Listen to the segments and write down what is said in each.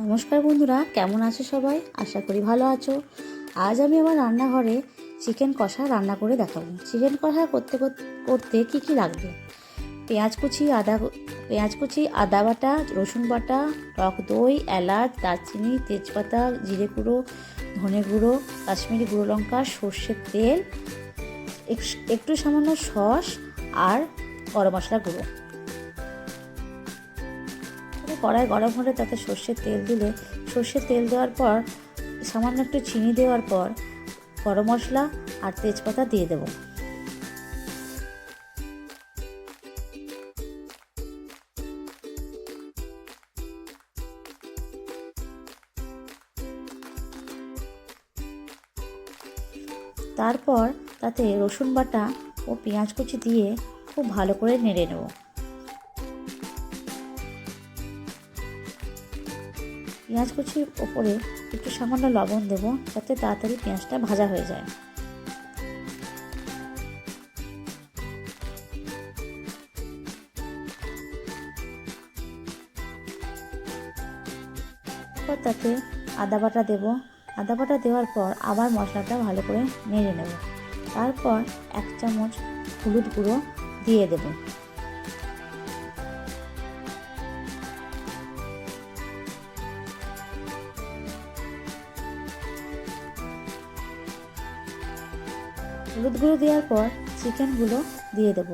নমস্কার বন্ধুরা, কেমন আছো সবাই? আশা করি ভালো আছো। আজ আমি আমার রান্নাঘরে চিকেন কষা রান্না করে দেখাবো। চিকেন কষা করতে কি কি লাগবে? পেঁয়াজ কুচি, আদা বাটা, রসুন বাটা, টক দই, এলাচ, দারচিনি, তেজপাতা, জিরে গুঁড়ো, ধনে গুঁড়ো, কাশ্মীরি গুঁড়ো লঙ্কা, সর্ষের তেল, একটু সামান্য সস আর গরম মশলা গুঁড়ো। কড়াই গরম হলে তাতে সর্ষের তেল দিলে, সর্ষের তেল দেওয়ার পর সামান্য একটু চিনি দেওয়ার পর গরম মশলা আর তেজপাতা দিয়ে দেব। তারপর তাতে রসুন বাটা ও পেঁয়াজ কুচি দিয়ে খুব ভালো করে নেড়ে নেব। পেঁয়াজ কুচির ওপরে একটু সামান্য লবণ দেব, যাতে তাড়াতাড়ি পেঁয়াজটা ভাজা হয়ে যায়। তারপর তাতে আদা বাটা দেব। আদা বাটা দেওয়ার পর আবার মশলাটা ভালো করে নেড়ে নেব। তারপর 1 চামচ হলুদ গুঁড়ো দিয়ে দেব। হলুদ গুঁড়ো দেওয়ার পর চিকেনগুলো দিয়ে দেব।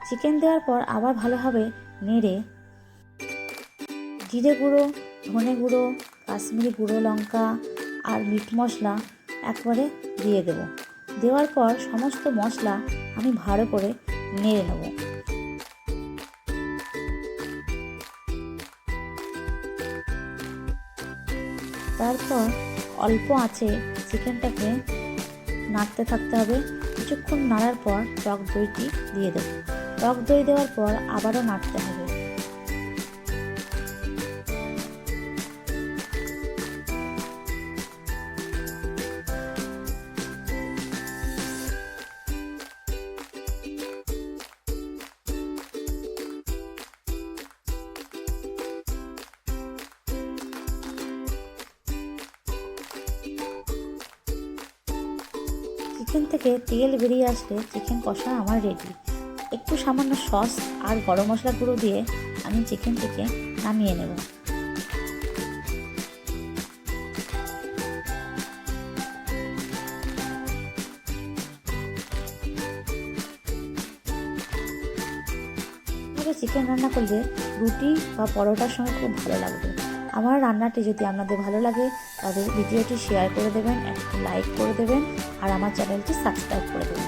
চিকেন দেওয়ার পর আবার ভালোভাবে নেড়ে জিরে গুঁড়ো, ধনে গুঁড়ো, কাশ্মীরি গুঁড়ো লঙ্কা আর মিট মশলা একবারে দিয়ে দেব। দেওয়ার পর সমস্ত মশলা আমি ভালো করে নেড়ে নেব। তারপর অল্প আঁচে চিকেনটাকে নাড়তে থাকতে হবে। কিছুক্ষণ নাড়ার পর টক দইটি দিয়ে দেব। টক দই দেওয়ার পর আবারও নাড়তে হবে। চিকেন থেকে তেল বেরিয়ে আসলে চিকেন কষা আমার রেডি। একটু সামান্য সস আর গরম মশলা গুঁড়ো দিয়ে আমি চিকেন থেকে নামিয়ে নেব। তবে চিকেন রান্না করলে রুটি বা পরোটার সঙ্গে খুব ভালো লাগবে। আমার রান্নাটি যদি আপনাদের ভালো লাগে তাহলে ভিডিওটি শেয়ার করে দেবেন, একটা লাইক করে দেবেন আর আমার চ্যানেলটি সাবস্ক্রাইব করে দেবেন।